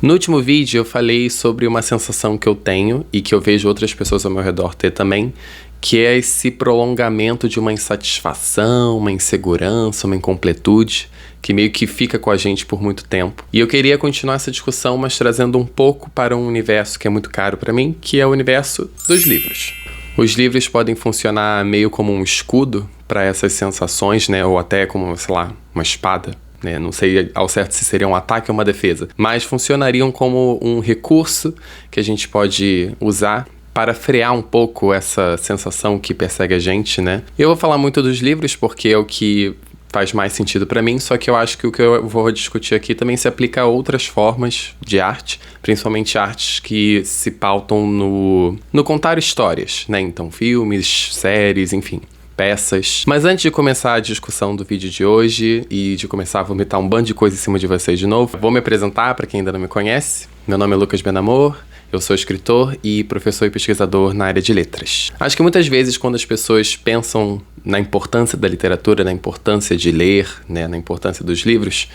No último vídeo eu falei sobre uma sensação que eu tenho e que eu vejo outras pessoas ao meu redor ter também, que é esse prolongamento de uma insatisfação, uma insegurança, uma incompletude, que meio que fica com a gente por muito tempo. E eu queria continuar essa discussão, mas trazendo um pouco para um universo que é muito caro para mim, que é o universo dos livros. Os livros podem funcionar meio como um escudo para essas sensações, né? Ou até como, sei lá, uma espada. Não sei ao certo se seria um ataque ou uma defesa, mas funcionariam como um recurso que a gente pode usar para frear um pouco essa sensação que persegue a gente, né? Eu vou falar muito dos livros porque é o que faz mais sentido para mim, só que eu acho que o que eu vou discutir aqui também se aplica a outras formas de arte, principalmente artes que se pautam no contar histórias, né? Então, filmes, séries, enfim, peças. Mas antes de começar a discussão do vídeo de hoje e de começar a vomitar um bando de coisa em cima de vocês de novo, vou me apresentar para quem ainda não me conhece. Meu nome é Lucas Benamor. Eu sou escritor e professor e pesquisador na área de letras. Acho que muitas vezes quando as pessoas pensam na importância da literatura, na importância de ler, né, na importância dos livros,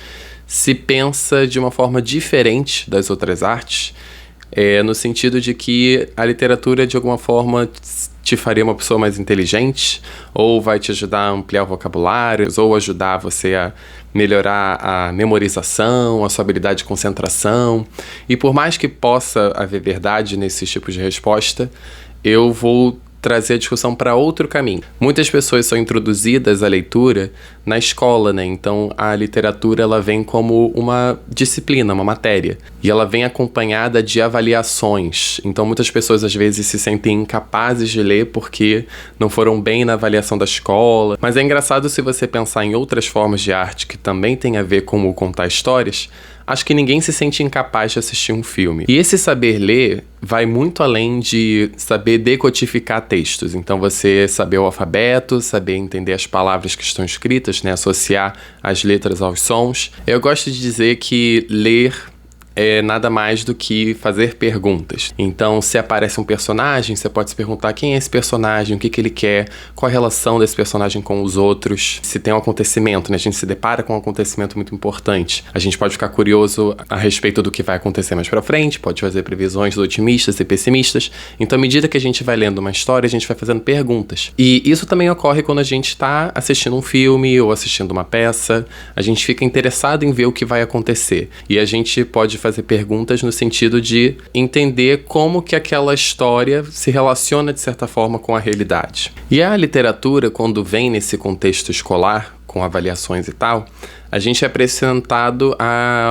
se pensa de uma forma diferente das outras artes, no sentido de que a literatura de alguma forma te faria uma pessoa mais inteligente, ou vai te ajudar a ampliar o vocabulário, ou ajudar você a melhorar a memorização, a sua habilidade de concentração. E por mais que possa haver verdade nesses tipos de resposta, eu vou trazer a discussão para outro caminho. Muitas pessoas são introduzidas à leitura na escola, né? Então a literatura ela vem como uma disciplina, uma matéria. E ela vem acompanhada de avaliações. Então muitas pessoas às vezes se sentem incapazes de ler porque não foram bem na avaliação da escola. Mas é engraçado se você pensar em outras formas de arte que também tem a ver com o contar histórias. Acho que ninguém se sente incapaz de assistir um filme. E esse saber ler vai muito além de saber decodificar textos. Então você saber o alfabeto, saber entender as palavras que estão escritas, né? Associar as letras aos sons. Eu gosto de dizer que ler é nada mais do que fazer perguntas. Então, se aparece um personagem, você pode se perguntar quem é esse personagem, o que ele quer, qual a relação desse personagem com os outros, se tem um acontecimento, né? A gente se depara com um acontecimento muito importante. A gente pode ficar curioso a respeito do que vai acontecer mais pra frente, pode fazer previsões otimistas e pessimistas. Então, à medida que a gente vai lendo uma história, a gente vai fazendo perguntas. E isso também ocorre quando a gente está assistindo um filme ou assistindo uma peça. A gente fica interessado em ver o que vai acontecer. E a gente pode fazer perguntas no sentido de entender como que aquela história se relaciona de certa forma com a realidade. E a literatura, quando vem nesse contexto escolar, com avaliações e tal, a gente é apresentado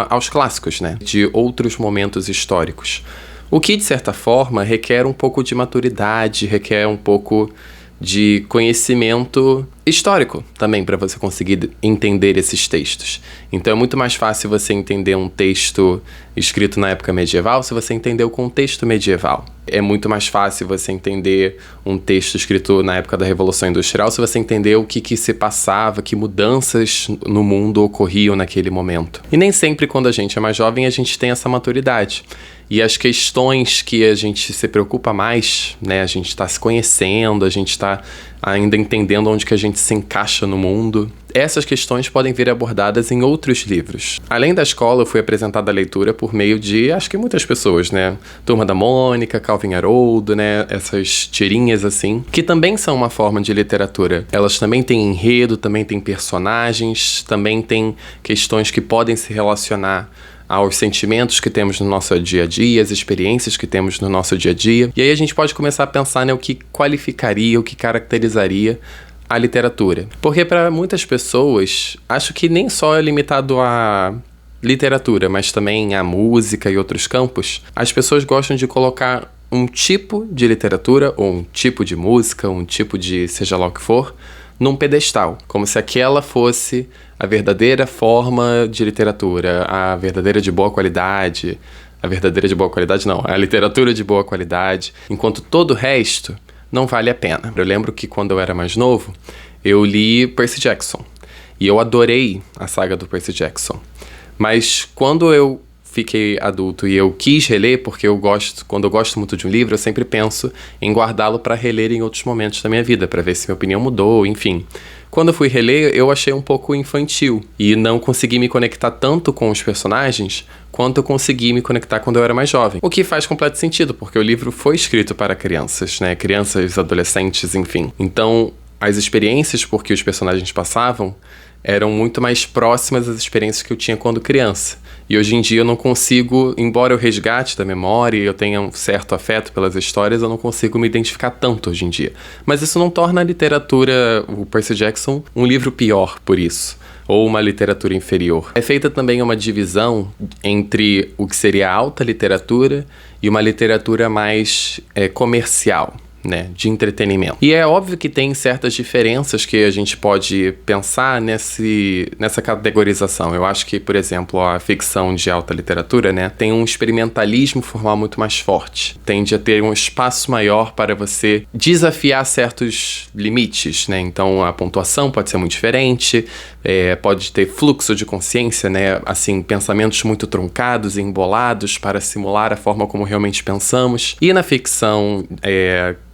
aos clássicos, né, de outros momentos históricos. O que, de certa forma, requer um pouco de maturidade, requer um pouco de conhecimento histórico também para você conseguir entender esses textos. Então é muito mais fácil você entender um texto escrito na época medieval se você entender o contexto medieval. É muito mais fácil você entender um texto escrito na época da Revolução Industrial se você entender o que se passava, que mudanças no mundo ocorriam naquele momento. E nem sempre quando a gente é mais jovem a gente tem essa maturidade. E as questões que a gente se preocupa mais, né? A gente está se conhecendo, a gente está ainda entendendo onde que a gente se encaixa no mundo. Essas questões podem vir abordadas em outros livros. Além da escola, eu fui apresentada à leitura por meio de, acho que muitas pessoas, né? Turma da Mônica, Calvin Haroldo, né? Essas tirinhas assim, que também são uma forma de literatura. Elas também têm enredo, também têm personagens, também têm questões que podem se relacionar aos sentimentos que temos no nosso dia a dia, as experiências que temos no nosso dia a dia. E aí a gente pode começar a pensar, né, o que qualificaria, o que caracterizaria a literatura. Porque para muitas pessoas, acho que nem só é limitado à literatura, mas também à música e outros campos, as pessoas gostam de colocar um tipo de literatura, ou um tipo de música, um tipo de seja lá o que for, num pedestal, como se aquela fosse a verdadeira forma de literatura, a verdadeira de boa qualidade, a literatura de boa qualidade, enquanto todo o resto não vale a pena. Eu lembro que quando eu era mais novo, eu li Percy Jackson, e eu adorei a saga do Percy Jackson, mas quando eu fiquei adulto e eu quis reler, porque quando eu gosto muito de um livro, eu sempre penso em guardá-lo para reler em outros momentos da minha vida, para ver se minha opinião mudou, enfim. Quando eu fui reler, eu achei um pouco infantil e não consegui me conectar tanto com os personagens quanto eu consegui me conectar quando eu era mais jovem. O que faz completo sentido, porque o livro foi escrito para crianças, né? Crianças, adolescentes, enfim. Então, as experiências por que os personagens passavam eram muito mais próximas das experiências que eu tinha quando criança. E hoje em dia eu não consigo, embora eu resgate da memória e eu tenha um certo afeto pelas histórias, eu não consigo me identificar tanto hoje em dia. Mas isso não torna a literatura, o Percy Jackson, um livro pior por isso, ou uma literatura inferior. É feita também uma divisão entre o que seria a alta literatura e uma literatura mais comercial, né, de entretenimento. E é óbvio que tem certas diferenças que a gente pode pensar nessa categorização. Eu acho que, por exemplo, a ficção de alta literatura, né, tem um experimentalismo formal muito mais forte. Tende a ter um espaço maior para você desafiar certos limites, né? Então a pontuação pode ser muito diferente, pode ter fluxo de consciência, né? Assim, pensamentos muito truncados e embolados para simular a forma como realmente pensamos. E na ficção,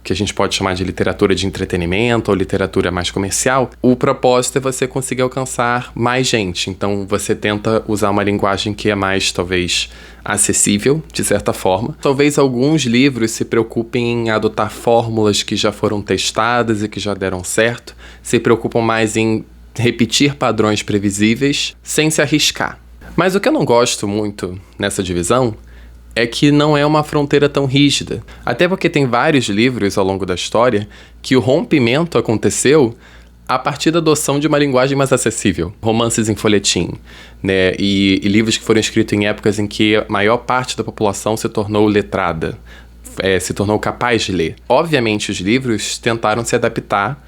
que a gente pode chamar de literatura de entretenimento ou literatura mais comercial, o propósito é você conseguir alcançar mais gente. Então você tenta usar uma linguagem que é mais, talvez, acessível, de certa forma. Talvez alguns livros se preocupem em adotar fórmulas que já foram testadas e que já deram certo, se preocupam mais em repetir padrões previsíveis sem se arriscar. Mas o que eu não gosto muito nessa divisão é que não é uma fronteira tão rígida. Até porque tem vários livros ao longo da história que o rompimento aconteceu a partir da adoção de uma linguagem mais acessível. Romances em folhetim, né? E livros que foram escritos em épocas em que a maior parte da população se tornou letrada, se tornou capaz de ler. Obviamente, os livros tentaram se adaptar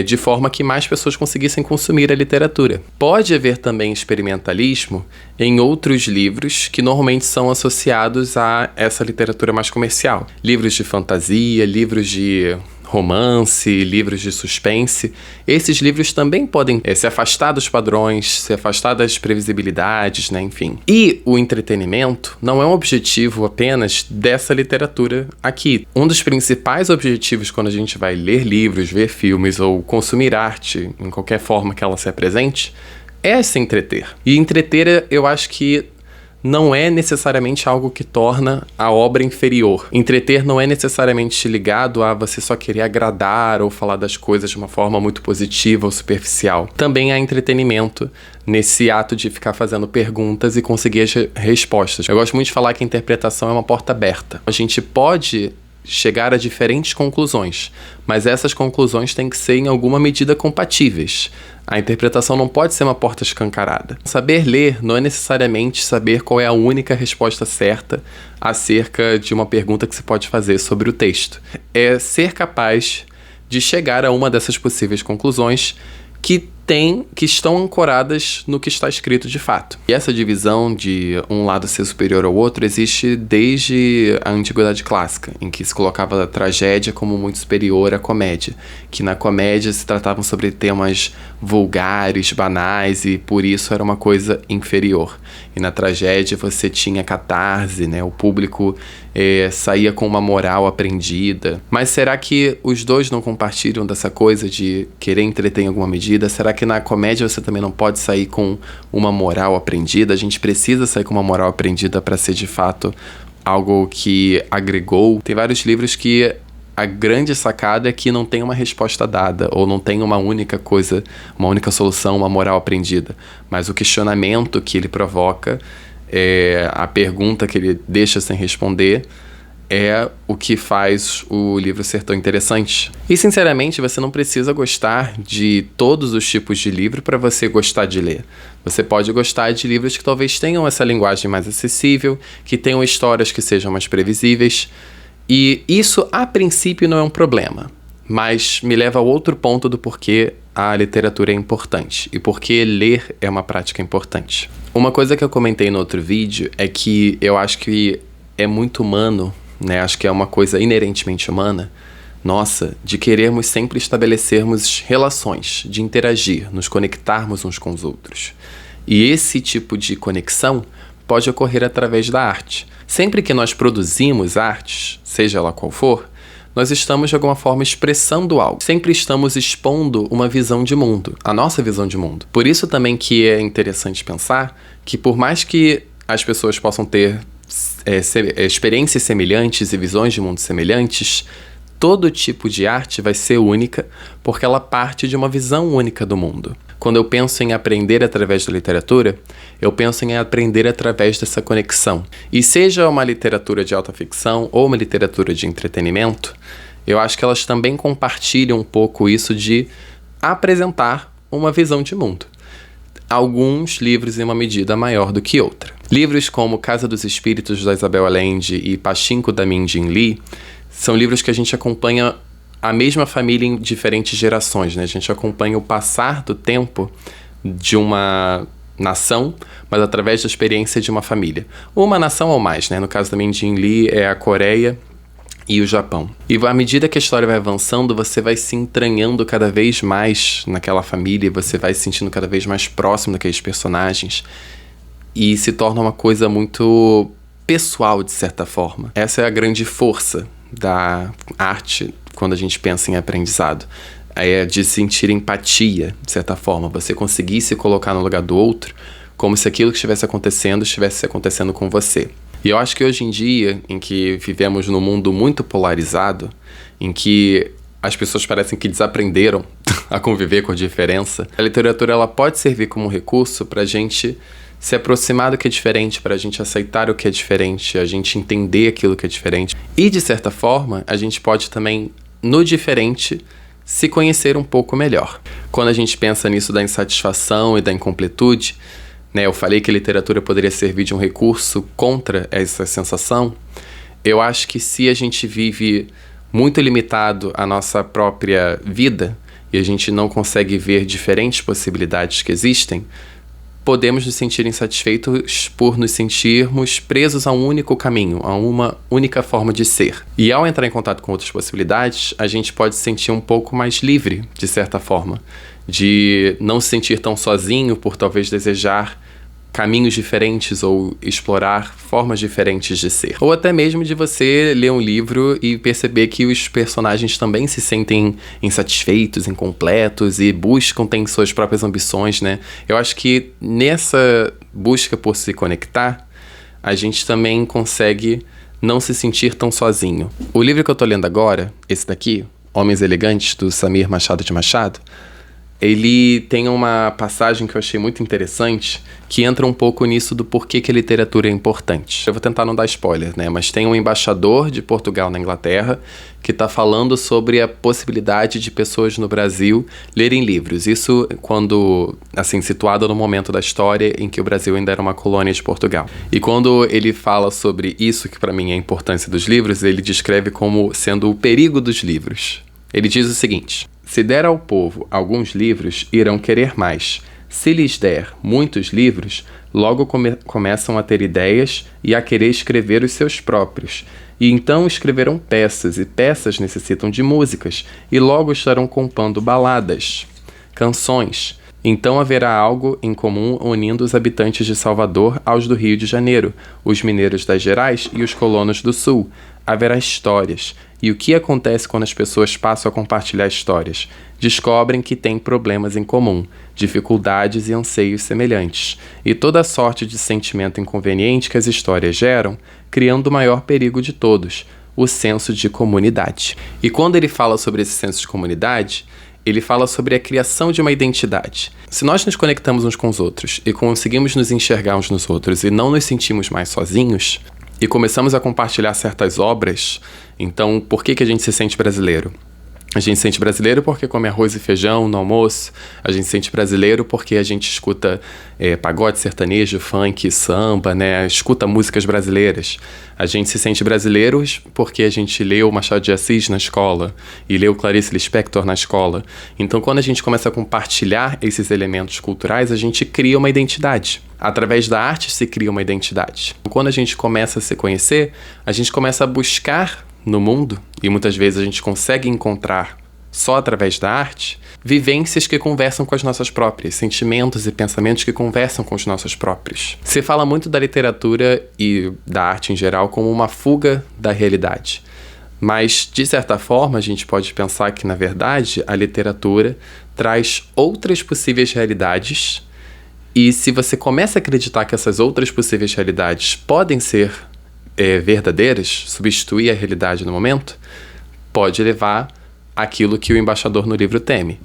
de forma que mais pessoas conseguissem consumir a literatura. Pode haver também experimentalismo em outros livros que normalmente são associados a essa literatura mais comercial. Livros de fantasia, livros de romance, livros de suspense. Esses livros também podem se afastar dos padrões, se afastar das previsibilidades, né? Enfim. E o entretenimento não é um objetivo apenas dessa literatura aqui. Um dos principais objetivos quando a gente vai ler livros, ver filmes ou consumir arte, em qualquer forma que ela se apresente, é se entreter. E entreter, eu acho que não é necessariamente algo que torna a obra inferior. Entreter não é necessariamente ligado a você só querer agradar ou falar das coisas de uma forma muito positiva ou superficial. Também há entretenimento nesse ato de ficar fazendo perguntas e conseguir as respostas. Eu gosto muito de falar que a interpretação é uma porta aberta. A gente pode chegar a diferentes conclusões, mas essas conclusões têm que ser em alguma medida compatíveis. A interpretação não pode ser uma porta escancarada. Saber ler não é necessariamente saber qual é a única resposta certa acerca de uma pergunta que se pode fazer sobre o texto. É ser capaz de chegar a uma dessas possíveis conclusões que estão ancoradas no que está escrito de fato. E essa divisão de um lado ser superior ao outro existe desde a Antiguidade Clássica, em que se colocava a tragédia como muito superior à comédia, que na comédia se tratavam sobre temas vulgares, banais, e por isso era uma coisa inferior. E na tragédia você tinha catarse, né? O público saía com uma moral aprendida. Mas será que os dois não compartilham dessa coisa de querer entreter em alguma medida? Será que na comédia você também não pode sair com uma moral aprendida? A gente precisa sair com uma moral aprendida para ser de fato algo que agregou. Tem vários livros que a grande sacada é que não tem uma resposta dada, ou não tem uma única coisa, uma única solução, uma moral aprendida. Mas o questionamento que ele provoca, a pergunta que ele deixa sem responder, é o que faz o livro ser tão interessante. E, sinceramente, você não precisa gostar de todos os tipos de livro para você gostar de ler. Você pode gostar de livros que talvez tenham essa linguagem mais acessível, que tenham histórias que sejam mais previsíveis. E isso, a princípio, não é um problema. Mas me leva ao outro ponto do porquê a literatura é importante e porque ler é uma prática importante. Uma coisa que eu comentei no outro vídeo é que eu acho que é muito humano, né? Acho que é uma coisa inerentemente humana, nossa, de querermos sempre estabelecermos relações, de interagir, nos conectarmos uns com os outros. E esse tipo de conexão pode ocorrer através da arte. Sempre que nós produzimos artes, seja ela qual for, nós estamos de alguma forma expressando algo. Sempre estamos expondo uma visão de mundo, a nossa visão de mundo. Por isso também que é interessante pensar que por mais que as pessoas possam ter experiências semelhantes e visões de mundo semelhantes, todo tipo de arte vai ser única porque ela parte de uma visão única do mundo. Quando eu penso em aprender através da literatura, eu penso em aprender através dessa conexão. E seja uma literatura de alta ficção ou uma literatura de entretenimento, eu acho que elas também compartilham um pouco isso de apresentar uma visão de mundo. Alguns livros em uma medida maior do que outra. Livros como Casa dos Espíritos, da Isabel Allende, e Pachinko, da Min Jin Lee, são livros que a gente acompanha a mesma família em diferentes gerações, né? A gente acompanha o passar do tempo de uma nação, mas através da experiência de uma família. Uma nação ou mais, né? No caso da Min Jin Lee é a Coreia e o Japão. E à medida que a história vai avançando, você vai se entranhando cada vez mais naquela família, você vai se sentindo cada vez mais próximo daqueles personagens e se torna uma coisa muito pessoal, de certa forma. Essa é a grande força da arte quando a gente pensa em aprendizado. É de sentir empatia, de certa forma. Você conseguir se colocar no lugar do outro como se aquilo que estivesse acontecendo com você. E eu acho que hoje em dia, em que vivemos num mundo muito polarizado, em que as pessoas parecem que desaprenderam a conviver com a diferença, a literatura ela pode servir como recurso para a gente se aproximar do que é diferente, para a gente aceitar o que é diferente, a gente entender aquilo que é diferente. E, de certa forma, a gente pode também, no diferente, se conhecer um pouco melhor. Quando a gente pensa nisso da insatisfação e da incompletude, né, eu falei que a literatura poderia servir de um recurso contra essa sensação. Eu acho que se a gente vive muito limitado à nossa própria vida e a gente não consegue ver diferentes possibilidades que existem, podemos nos sentir insatisfeitos por nos sentirmos presos a um único caminho, a uma única forma de ser. E ao entrar em contato com outras possibilidades, a gente pode se sentir um pouco mais livre, de certa forma, de não se sentir tão sozinho por talvez desejar caminhos diferentes ou explorar formas diferentes de ser. Ou até mesmo de você ler um livro e perceber que os personagens também se sentem insatisfeitos, incompletos e têm suas próprias ambições, né? Eu acho que nessa busca por se conectar, a gente também consegue não se sentir tão sozinho. O livro que eu tô lendo agora, esse daqui, Homens Elegantes, do Samir Machado de Machado, ele tem uma passagem que eu achei muito interessante, que entra um pouco nisso do porquê que a literatura é importante. Eu vou tentar não dar spoiler, né? Mas tem um embaixador de Portugal na Inglaterra que está falando sobre a possibilidade de pessoas no Brasil lerem livros. Isso quando, assim, situado no momento da história em que o Brasil ainda era uma colônia de Portugal. E quando ele fala sobre isso, que para mim é a importância dos livros, ele descreve como sendo o perigo dos livros. Ele diz o seguinte: se der ao povo alguns livros, irão querer mais. Se lhes der muitos livros, logo começam a ter ideias e a querer escrever os seus próprios. E então escreverão peças, e peças necessitam de músicas, e logo estarão compondo baladas, canções. Então haverá algo em comum unindo os habitantes de Salvador aos do Rio de Janeiro, os mineiros das Gerais e os colonos do Sul. Haverá histórias. E o que acontece quando as pessoas passam a compartilhar histórias? Descobrem que têm problemas em comum, dificuldades e anseios semelhantes, e toda sorte de sentimento inconveniente que as histórias geram, criando o maior perigo de todos, o senso de comunidade. E quando ele fala sobre esse senso de comunidade, ele fala sobre a criação de uma identidade. Se nós nos conectamos uns com os outros e conseguimos nos enxergar uns nos outros e não nos sentimos mais sozinhos, e começamos a compartilhar certas obras, então por que a gente se sente brasileiro? A gente se sente brasileiro porque come arroz e feijão no almoço. A gente se sente brasileiro porque a gente escuta pagode, sertanejo, funk, samba, né? Escuta músicas brasileiras. A gente se sente brasileiros porque a gente leu Machado de Assis na escola e leu Clarice Lispector na escola. Então, quando a gente começa a compartilhar esses elementos culturais, a gente cria uma identidade. Através da arte se cria uma identidade. Quando a gente começa a se conhecer, a gente começa a buscar no mundo, e muitas vezes a gente consegue encontrar só através da arte, vivências que conversam com as nossas próprias, sentimentos e pensamentos que conversam com os nossos próprios. Se fala muito da literatura e da arte em geral como uma fuga da realidade. Mas, de certa forma, a gente pode pensar que, na verdade, a literatura traz outras possíveis realidades, e se você começa a acreditar que essas outras possíveis realidades podem ser verdadeiras, substituir a realidade no momento, pode levar àquilo que o embaixador no livro teme,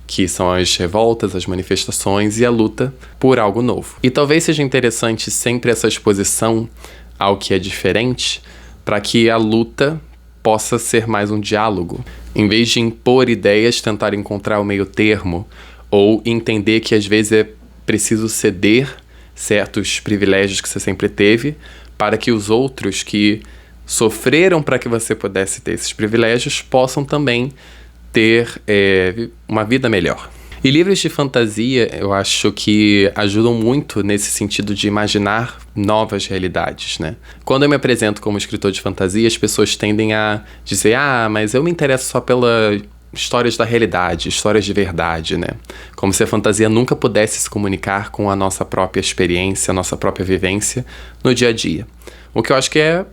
que são as revoltas, as manifestações e a luta por algo novo. E talvez seja interessante sempre essa exposição ao que é diferente, para que a luta possa ser mais um diálogo. Em vez de impor ideias, tentar encontrar o meio termo, ou entender que às vezes é preciso ceder certos privilégios que você sempre teve, para que os outros que sofreram para que você pudesse ter esses privilégios possam também ter uma vida melhor. E livros de fantasia, eu acho que ajudam muito nesse sentido de imaginar novas realidades, né? Quando eu me apresento como escritor de fantasia, as pessoas tendem a dizer: mas eu me interesso só pelas histórias da realidade, histórias de verdade, né? Como se a fantasia nunca pudesse se comunicar com a nossa própria experiência, a nossa própria vivência no dia a dia. O que eu acho que é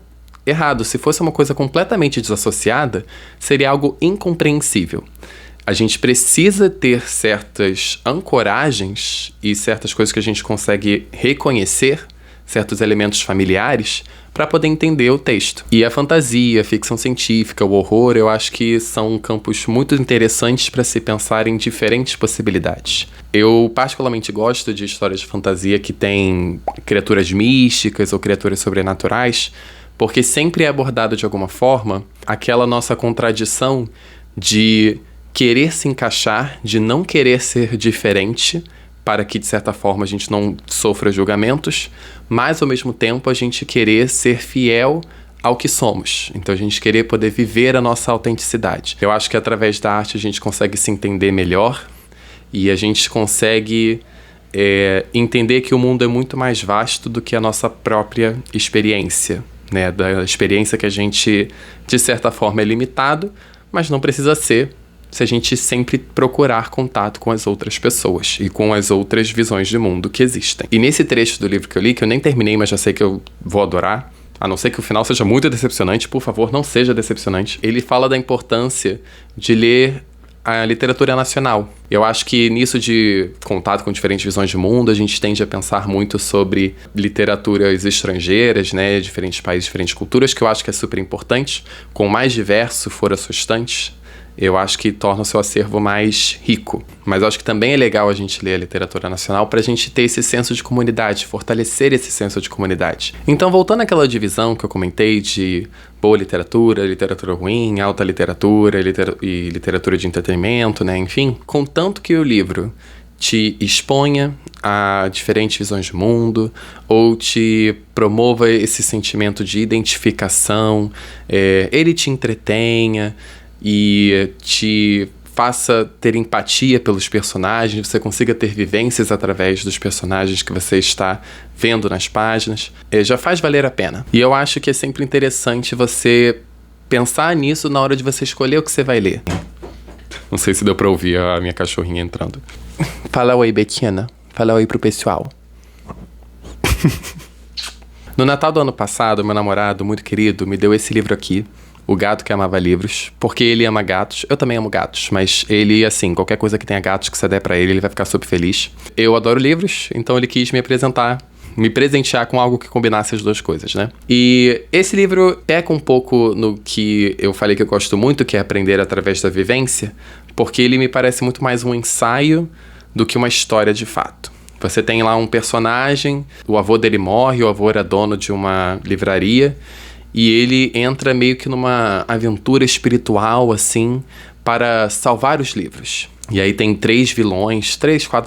errado. Se fosse uma coisa completamente desassociada, seria algo incompreensível. A gente precisa ter certas ancoragens e certas coisas que a gente consegue reconhecer, certos elementos familiares, para poder entender o texto. E a fantasia, a ficção científica, o horror, eu acho que são campos muito interessantes para se pensar em diferentes possibilidades. Eu particularmente gosto de histórias de fantasia que têm criaturas místicas ou criaturas sobrenaturais, porque sempre é abordado de alguma forma aquela nossa contradição de querer se encaixar, de não querer ser diferente, para que, de certa forma, a gente não sofra julgamentos, mas, ao mesmo tempo, a gente querer ser fiel ao que somos. Então, a gente querer poder viver a nossa autenticidade. Eu acho que, através da arte, a gente consegue se entender melhor e a gente consegue entender que o mundo é muito mais vasto do que a nossa própria experiência, né? Da experiência que a gente, de certa forma, é limitado, mas não precisa ser, se a gente sempre procurar contato com as outras pessoas e com as outras visões de mundo que existem. E nesse trecho do livro que eu li, que eu nem terminei, mas já sei que eu vou adorar, a não ser que o final seja muito decepcionante, por favor, não seja decepcionante, ele fala da importância de ler a literatura nacional. Eu acho que nisso de contato com diferentes visões de mundo, a gente tende a pensar muito sobre literaturas estrangeiras, né, diferentes países, diferentes culturas, que eu acho que é super importante. Quanto mais diverso for a sua estante, eu acho que torna o seu acervo mais rico. Mas eu acho que também é legal a gente ler a literatura nacional para a gente ter esse senso de comunidade, fortalecer esse senso de comunidade. Então, voltando àquela divisão que eu comentei de boa literatura, literatura ruim, alta literatura e literatura de entretenimento, né? Enfim, contanto que o livro te exponha a diferentes visões de mundo, ou te promova esse sentimento de identificação, ele te entretenha e te faça ter empatia pelos personagens, você consiga ter vivências através dos personagens que você está vendo nas páginas, já faz valer a pena. E eu acho que é sempre interessante você pensar nisso na hora de você escolher o que você vai ler. Não sei se deu pra ouvir a minha cachorrinha entrando. Fala oi, Betina. Fala oi pro pessoal. No Natal do ano passado, meu namorado, muito querido, me deu esse livro aqui, O Gato que Amava Livros, porque ele ama gatos. Eu também amo gatos, mas ele, assim, qualquer coisa que tenha gatos que você der pra ele, ele vai ficar super feliz. Eu adoro livros, então ele quis me presentear com algo que combinasse as duas coisas, né? E esse livro peca um pouco no que eu falei que eu gosto muito, que é aprender através da vivência, porque ele me parece muito mais um ensaio do que uma história de fato. Você tem lá um personagem, o avô dele morre, o avô era dono de uma livraria, e ele entra meio que numa aventura espiritual, assim, para salvar os livros. E aí tem 4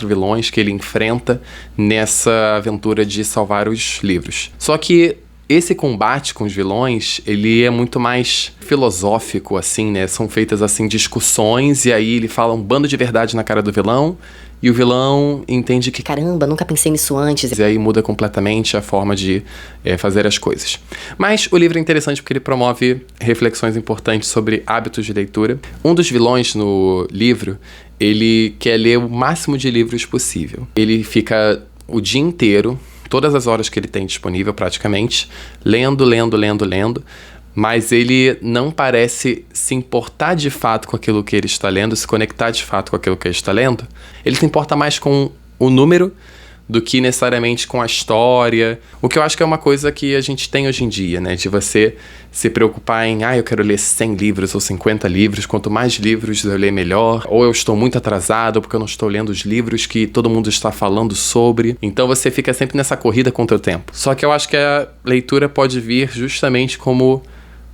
vilões que ele enfrenta nessa aventura de salvar os livros. Só que esse combate com os vilões, ele é muito mais filosófico, assim, né? São feitas, assim, discussões, e aí ele fala um bando de verdade na cara do vilão, e o vilão entende que Caramba, nunca pensei nisso antes. e aí muda completamente a forma de fazer as coisas. Mas o livro é interessante porque ele promove reflexões importantes sobre hábitos de leitura. Um dos vilões no livro, ele quer ler o máximo de livros possível. Ele fica o dia inteiro, todas as horas que ele tem disponível praticamente, lendo, mas ele não parece se importar de fato com aquilo que ele está lendo, se conectar de fato com aquilo que ele está lendo. Ele se importa mais com o número do que necessariamente com a história. O que eu acho que é uma coisa que a gente tem hoje em dia, né? De você se preocupar em, eu quero ler 100 livros ou 50 livros, quanto mais livros eu ler, melhor. Ou eu estou muito atrasado porque eu não estou lendo os livros que todo mundo está falando sobre. Então você fica sempre nessa corrida contra o tempo. Só que eu acho que a leitura pode vir justamente como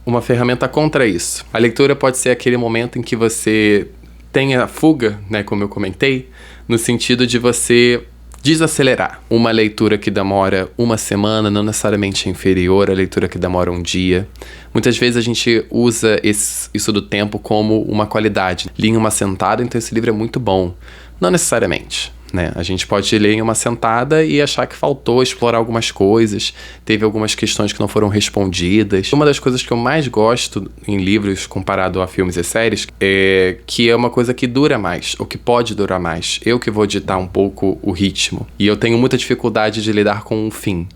uma ferramenta contra isso. A leitura pode ser aquele momento em que você tem a fuga, né, como eu comentei, no sentido de você desacelerar. Uma leitura que demora uma semana não necessariamente é inferior à leitura que demora um dia. Muitas vezes a gente usa isso do tempo como uma qualidade. Li em uma sentada, então esse livro é muito bom. Não necessariamente, né? A gente pode ler em uma sentada e achar que faltou explorar algumas coisas, teve algumas questões que não foram respondidas. Uma das coisas que eu mais gosto em livros comparado a filmes e séries é que é uma coisa que dura mais, ou que pode durar mais. Eu que vou ditar um pouco o ritmo. E eu tenho muita dificuldade de lidar com um fim.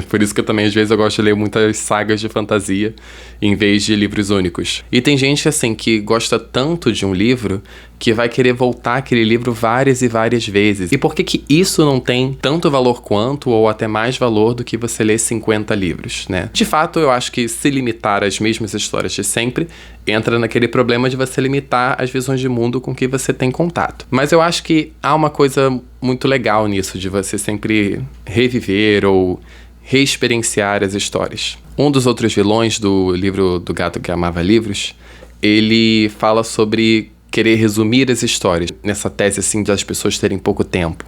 Por isso que eu também, às vezes, eu gosto de ler muitas sagas de fantasia em vez de livros únicos. E tem gente, assim, que gosta tanto de um livro que vai querer voltar aquele livro várias e várias vezes. E por que isso não tem tanto valor quanto, ou até mais valor do que você ler 50 livros, né? De fato, eu acho que se limitar às mesmas histórias de sempre, entra naquele problema de você limitar as visões de mundo com que você tem contato. Mas eu acho que há uma coisa muito legal nisso, de você sempre reviver ou reexperienciar as histórias. Um dos outros vilões do livro do Gato que Amava Livros, ele fala sobre querer resumir as histórias, nessa tese assim das pessoas terem pouco tempo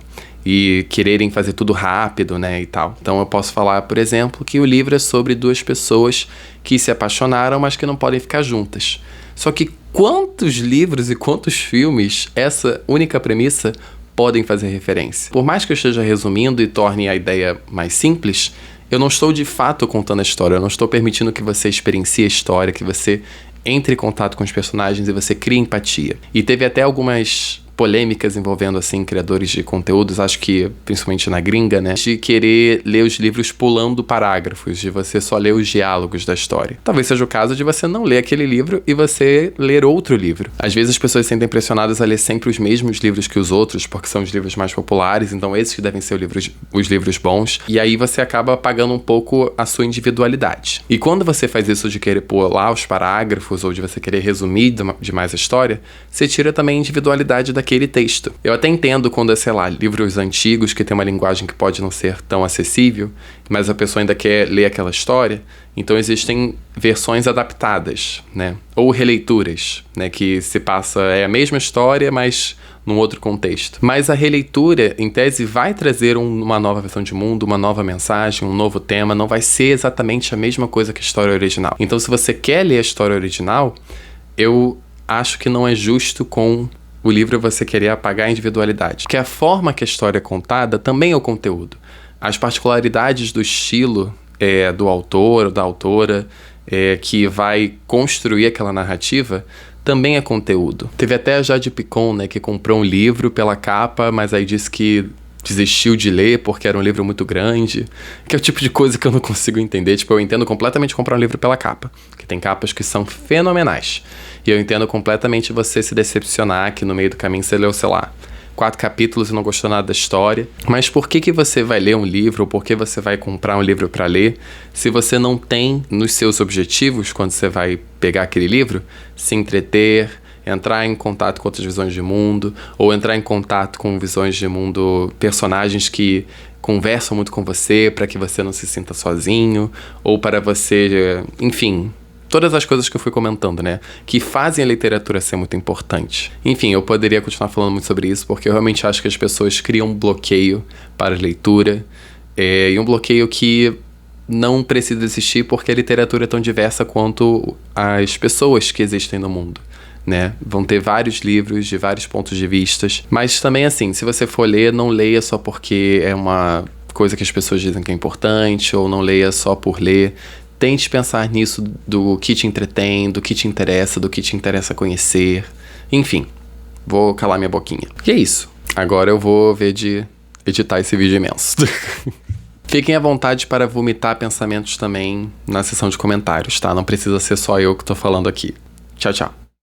e quererem fazer tudo rápido, né, e tal. Então eu posso falar, por exemplo, que o livro é sobre duas pessoas que se apaixonaram, mas que não podem ficar juntas. Só que quantos livros e quantos filmes essa única premissa podem fazer referência? Por mais que eu esteja resumindo e torne a ideia mais simples, eu não estou de fato contando a história, eu não estou permitindo que você experiencie a história, que você entre em contato com os personagens e você cria empatia. E teve até algumas polêmicas envolvendo, assim, criadores de conteúdos, acho que principalmente na gringa, né, de querer ler os livros pulando parágrafos, de você só ler os diálogos da história. Talvez seja o caso de você não ler aquele livro e você ler outro livro. Às vezes as pessoas se sentem pressionadas a ler sempre os mesmos livros que os outros, porque são os livros mais populares, então esses que devem ser os livros bons, e aí você acaba apagando um pouco a sua individualidade. E quando você faz isso de querer pular os parágrafos, ou de você querer resumir demais a história, você tira também a individualidade daquele texto. Eu até entendo quando é, sei lá, livros antigos que tem uma linguagem que pode não ser tão acessível, mas a pessoa ainda quer ler aquela história, então existem versões adaptadas, né? Ou releituras, né? Que se passa, a mesma história, mas num outro contexto. Mas a releitura, em tese, vai trazer uma nova versão de mundo, uma nova mensagem, um novo tema, não vai ser exatamente a mesma coisa que a história original. Então, se você quer ler a história original, eu acho que não é justo com o livro você querer apagar a individualidade. Porque a forma que a história é contada também é o conteúdo. As particularidades do estilo do autor ou da autora que vai construir aquela narrativa também é conteúdo. Teve até a Jade Picon, né, que comprou um livro pela capa, mas aí disse que desistiu de ler porque era um livro muito grande, que é o tipo de coisa que eu não consigo entender. Tipo, eu entendo completamente comprar um livro pela capa, que tem capas que são fenomenais. E eu entendo completamente você se decepcionar que no meio do caminho você leu, sei lá, 4 capítulos e não gostou nada da história. Mas por que você vai ler um livro, ou por que você vai comprar um livro para ler, se você não tem nos seus objetivos, quando você vai pegar aquele livro, se entreter, entrar em contato com outras visões de mundo, ou entrar em contato com visões de mundo, personagens que conversam muito com você, para que você não se sinta sozinho, ou para você, enfim, todas as coisas que eu fui comentando, né, que fazem a literatura ser muito importante. Enfim, eu poderia continuar falando muito sobre isso, porque eu realmente acho que as pessoas criam um bloqueio para a leitura, e um bloqueio que não precisa existir porque a literatura é tão diversa quanto as pessoas que existem no mundo. né? Vão ter vários livros de vários pontos de vistas. Mas também, assim, se você for ler, não leia só porque é uma coisa que as pessoas dizem que é importante, ou não leia só por ler. Tente pensar nisso do que te entretém, do que te interessa conhecer. Enfim, vou calar minha boquinha. E é isso. Agora eu vou ver de editar esse vídeo imenso. Fiquem à vontade para vomitar pensamentos também na seção de comentários, tá? Não precisa ser só eu que tô falando aqui. Tchau, tchau.